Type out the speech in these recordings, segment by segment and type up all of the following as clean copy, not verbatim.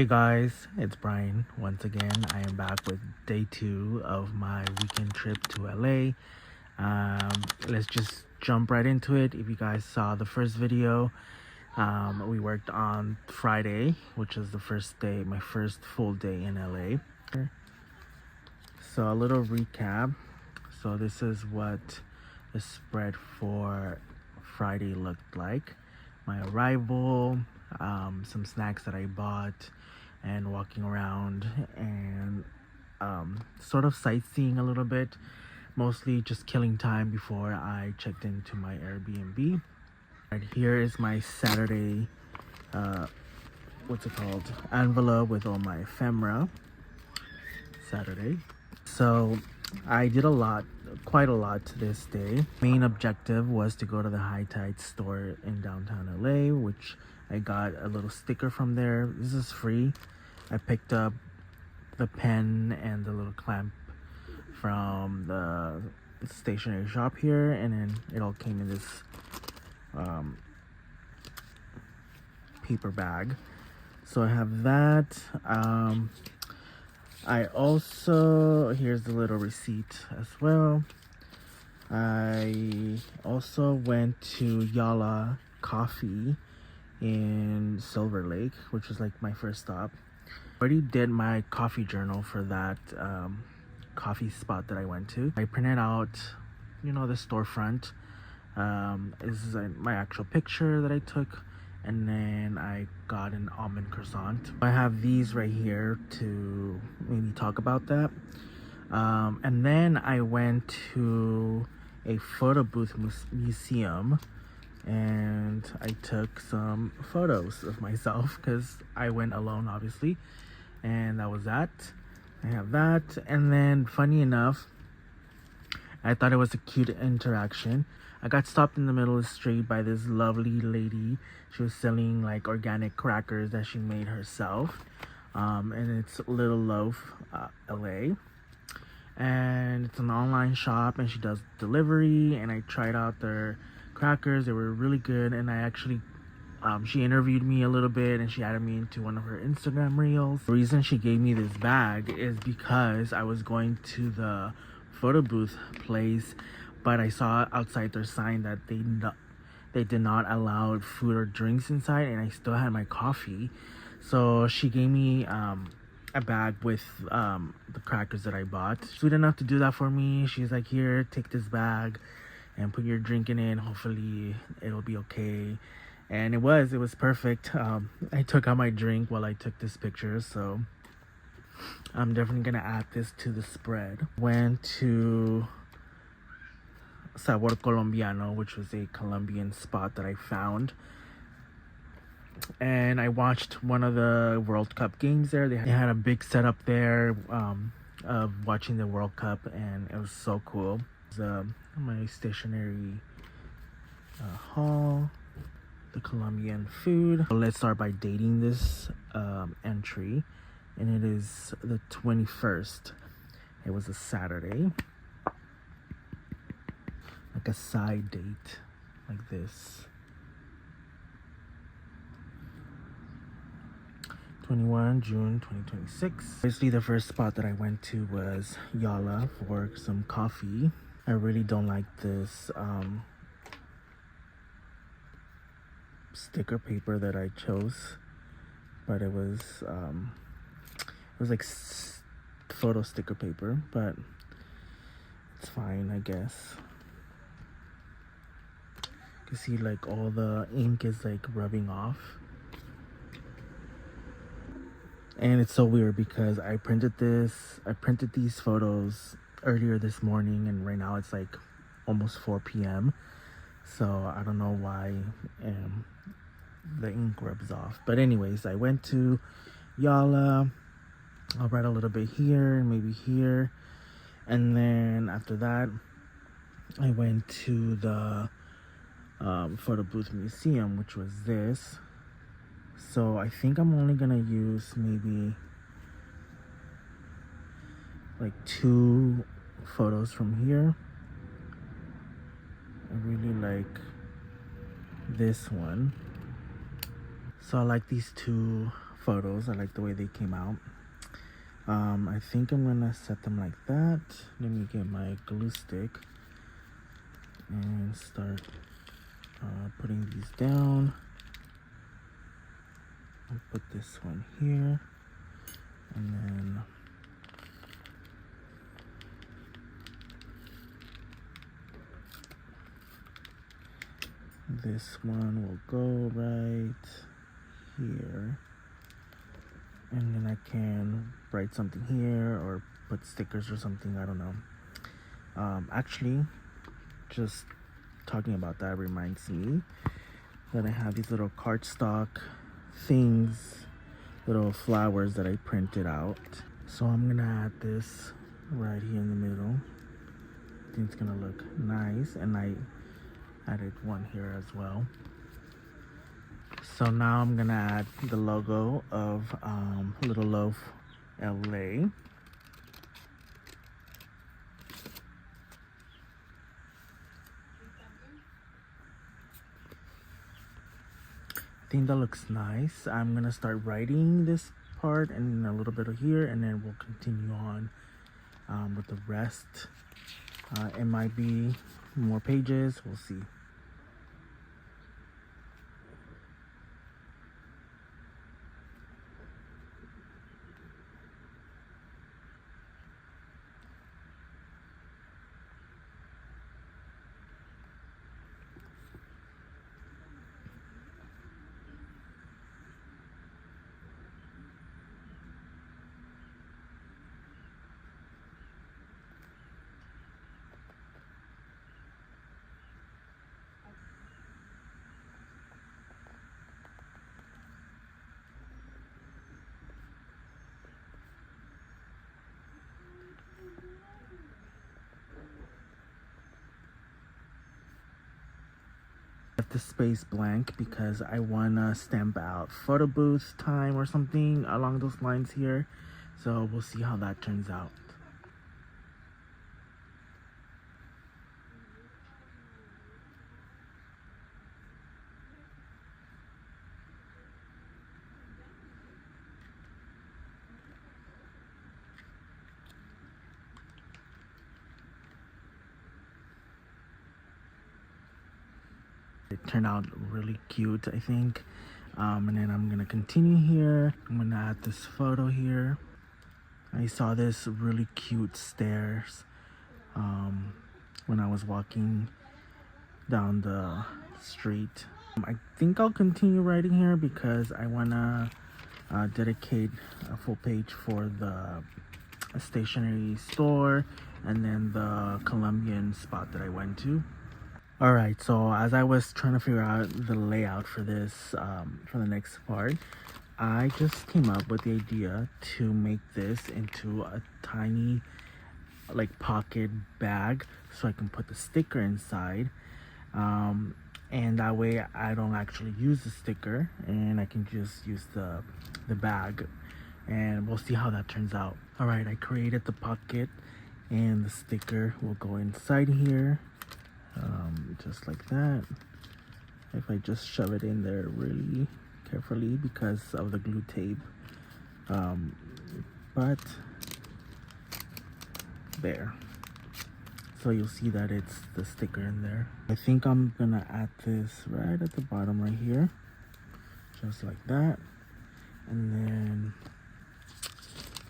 Hey guys, it's Brian. Once again, I am back with day 2 of my weekend trip to LA. Let's just jump right into it. If you guys saw the first video, we worked on Friday, which is the first day, my first full day in LA. So a little recap. So this is what the spread for Friday looked like. My arrival, some snacks that I bought, and walking around and sort of sightseeing a little bit, mostly just killing time before I checked into my Airbnb. Right here is my Saturday, envelope with all my ephemera. Saturday. So I did quite a lot this day. Main objective was to go to the High Tide store in downtown LA, which I got a little sticker from there. This is free. I picked up the pen and the little clamp from the stationery shop here, and then it all came in this paper bag. So I have that. I also, here's the little receipt as well. I also went to Yala Coffee in Silver Lake, which was like my first stop. I already did my coffee journal for that coffee spot that I went to. I printed out, the storefront. This is my actual picture that I took. And then I got an almond croissant. I have these right here to maybe talk about that. And then I went to a photo booth museum, and I took some photos of myself because I went alone, obviously. And that was that. I have that. And then, funny enough, I thought it was a cute interaction. I got stopped in the middle of the street by this lovely lady. She was selling like organic crackers that she made herself. And it's Little Loaf, LA. And it's an online shop, and she does delivery. And I tried out their crackers. They were really good. And I actually, she interviewed me a little bit, and she added me into one of her Instagram reels. The reason she gave me this bag is because I was going to the photo booth place, but I saw outside their sign that they did not allow food or drinks inside, and I still had my coffee. So she gave me a bag with the crackers that I bought. Sweet enough to do that for me. She's like, here, take this bag and put your drink in it. Hopefully it'll be okay. And it was perfect. I took out my drink while I took this picture, so I'm definitely gonna add this to the spread. Went to Colombian, which was a Colombian spot that I found, and I watched one of the World Cup games there. They had a big setup there of watching the World Cup, and it was so cool. It was, my stationery haul, the Colombian food. So let's start by dating this entry, and it is the 21st. It was a Saturday. Like a side date like this. 21 June 2026. Obviously the first spot that I went to was Yala for some coffee. I really don't like this sticker paper that I chose, but it was like photo sticker paper, but it's fine, I guess. You see like all the ink is like rubbing off, and it's so weird because I printed these photos earlier this morning, and right now it's like almost 4 p.m. so I don't know why the ink rubs off. But anyways, I went to Yala. I'll write a little bit here and maybe here, and then after that I went to the photo booth museum, which was this. So I think I'm only gonna use maybe like 2 photos from here. I really like this one. So I like these 2 photos. I like the way they came out. I think I'm gonna set them like that. Let me get my glue stick and start putting these down. I'll put this one here, and then this one will go right here, and then I can write something here or put stickers or something. I don't know. Actually, just talking about that reminds me that I have these little cardstock things, little flowers that I printed out. So I'm gonna add this right here in the middle. I think it's gonna look nice, and I added one here as well. So now I'm gonna add the logo of Little Loaf LA. I think that looks nice. I'm gonna start writing this part and a little bit of here, and then we'll continue on with the rest. It might be more pages, we'll see. Left the space blank because I wanna stamp out photo booth time or something along those lines here. So we'll see how that turns out. It turned out really cute, I think. And then I'm gonna continue here. I'm gonna add this photo here. I saw this really cute stairs when I was walking down the street. I think I'll continue writing here because I wanna dedicate a full page for the stationery store and then the Colombian spot that I went to. Alright, so as I was trying to figure out the layout for this, for the next part, I just came up with the idea to make this into a tiny, like, pocket bag so I can put the sticker inside. And that way I don't actually use the sticker and I can just use the bag, and we'll see how that turns out. Alright, I created the pocket and the sticker will go inside here. Just like that. If I just shove it in there really carefully because of the glue tape, but there, so you'll see that it's the sticker in there. I think I'm gonna add this right at the bottom right here, just like that. And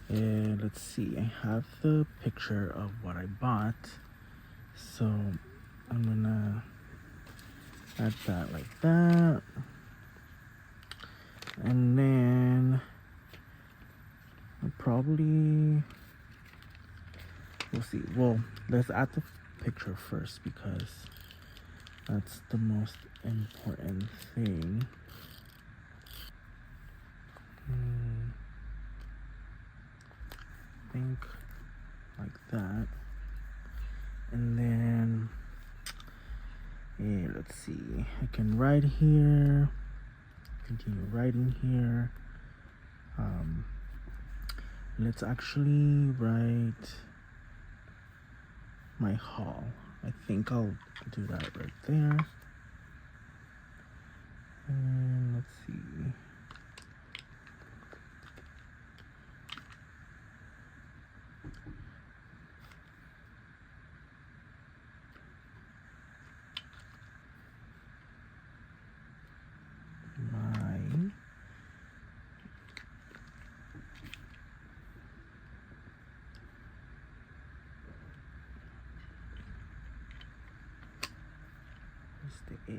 then let's see, I have the picture of what I bought, so I'm gonna add that like that. And then I'll probably, we'll see. Well, let's add the picture first because that's the most important thing. I think like that. And then let's see, I can write here, continue writing here. Let's actually write my haul. I think I'll do that right there. And let's see, My where's the A?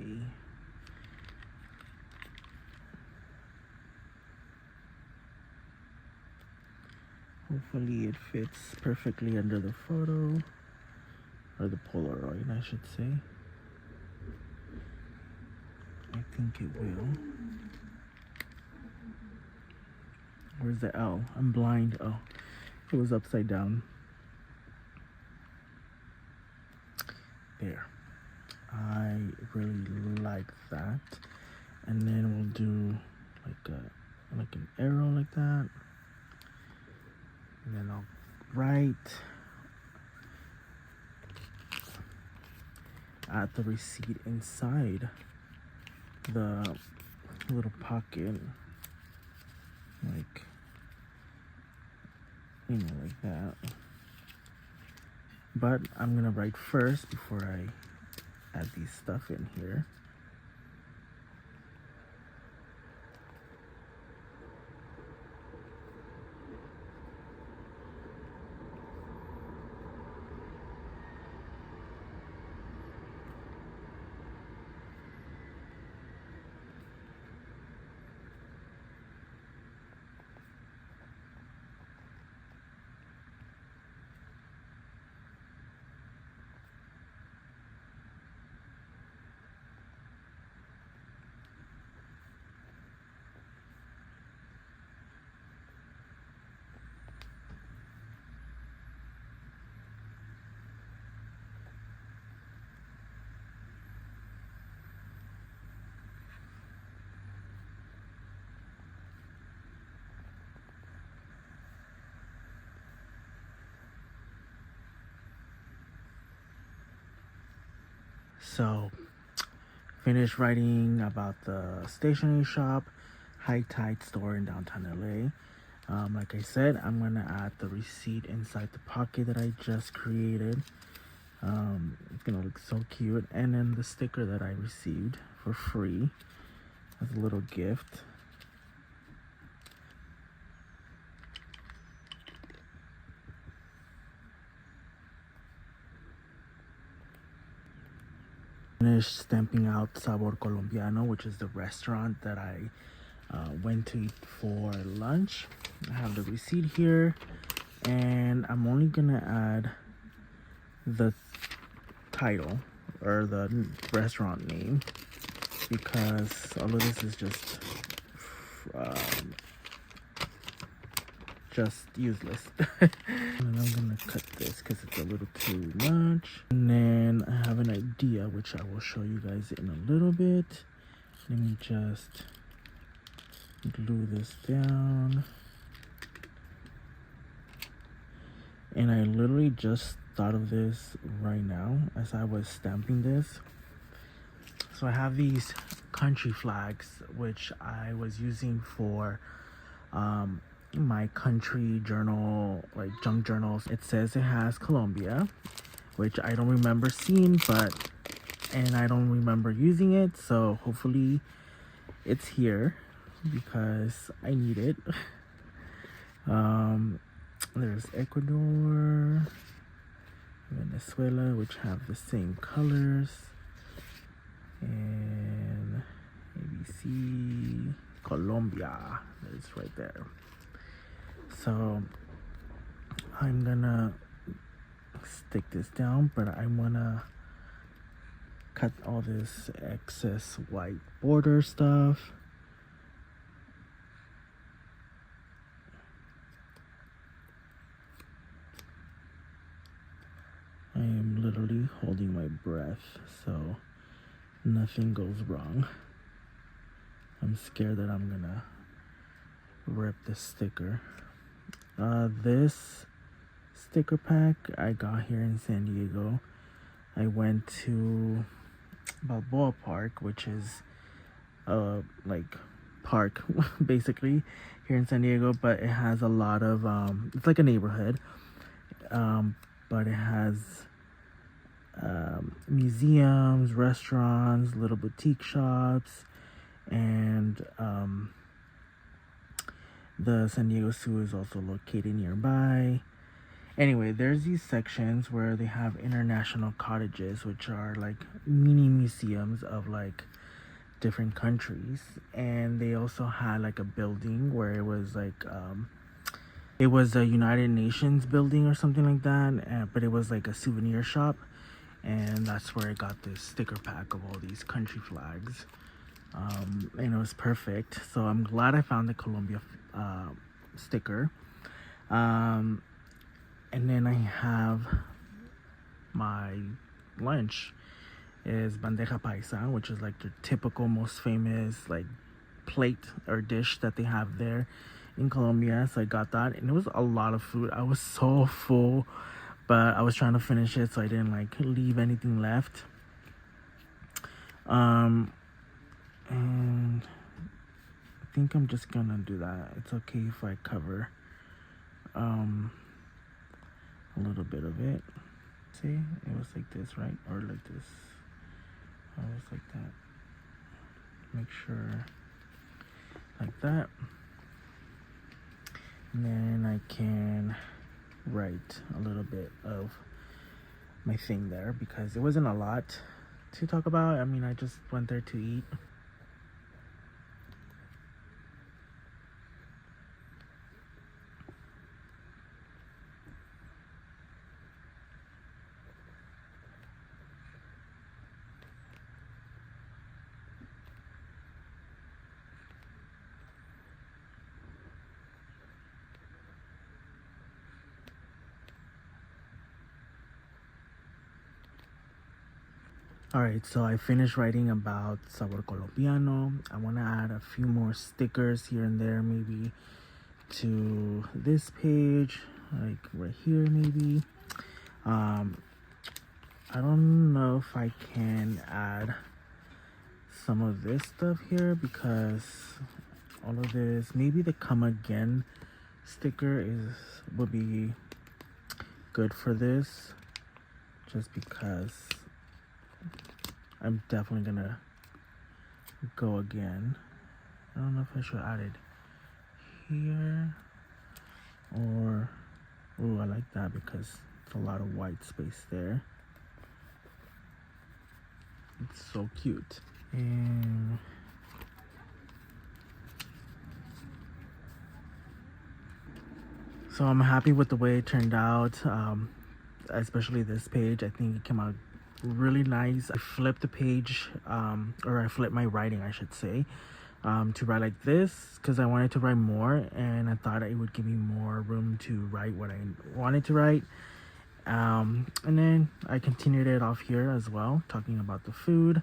Hopefully it fits perfectly under the photo, or the Polaroid, I should say. I think it will. Where's the L? I'm blind. Oh, it was upside down. There. I really like that. And then we'll do like an arrow like that. And then I'll write add the receipt inside the little pocket, like, you know, like that. But I'm gonna write first before I add these stuff in here. So, finished writing about the stationery shop, High Tide store in downtown LA. Like I said, I'm gonna add the receipt inside the pocket that I just created. It's gonna look so cute. And then the sticker that I received for free as a little gift. Finished stamping out Sabor Colombiano, which is the restaurant that I went to eat for lunch. I have the receipt here, and I'm only gonna add the title or the restaurant name because all of this is just useless. And I'm gonna cut this because it's a little too much. And then I have an idea which I will show you guys in a little bit. Let me just glue this down. And I literally just thought of this right now as I was stamping this. So I have these country flags which I was using for my country journal, like junk journals. It says it has Colombia, which I don't remember seeing, and I don't remember using it, so hopefully it's here because I need it. There's Ecuador, Venezuela, which have the same colors, and ABC, Colombia, it's right there. So I'm gonna stick this down, but I wanna cut all this excess white border stuff. I am literally holding my breath so nothing goes wrong. I'm scared that I'm gonna rip the sticker. This sticker pack I got here in San Diego. I went to Balboa Park, which is like park basically here in San Diego, but it has a lot of it's like a neighborhood, but it has museums, restaurants, little boutique shops, and the San Diego Zoo is also located nearby. Anyway, there's these sections where they have international cottages, which are like mini museums of like different countries. And they also had like a building where it was like it was a United Nations building or something like that, but it was like a souvenir shop, and that's where I got this sticker pack of all these country flags. And it was perfect, so I'm glad I found the Colombia sticker. And then I have my lunch is bandeja paisa, which is like the typical most famous like plate or dish that they have there in Colombia. So I got that, and it was a lot of food. I was so full, but I was trying to finish it so I didn't like leave anything left. And I think I'm just gonna do that. It's okay if I cover a little bit of it. See, it was like this, right? Or like this. Oh, it was like that. Make sure like that. And then I can write a little bit of my thing there because it wasn't a lot to talk about. I mean, I just went there to eat. Alright, so I finished writing about Sabor Colombiano. I want to add a few more stickers here and there, maybe to this page, like right here maybe. I don't know if I can add some of this stuff here because all of this, maybe the come again sticker would be good for this, just because I'm definitely gonna go again. I don't know if I should add it here or, oh, I like that because it's a lot of white space there. It's so cute. And so I'm happy with the way it turned out, especially this page. I think it came out really nice. I flipped the page, or I flipped my writing, I should say, to write like this because I wanted to write more, and I thought it would give me more room to write what I wanted to write. And then I continued it off here as well, talking about the food,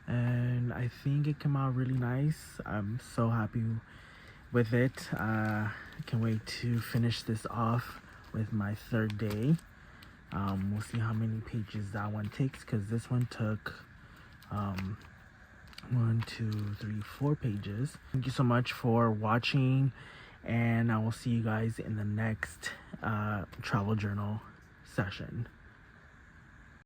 and I think it came out really nice. I'm so happy with it. I can't wait to finish this off with my third day. We'll see how many pages that one takes because this one took 1, 2, 3, 4 pages. Thank you so much for watching, and I will see you guys in the next travel journal session.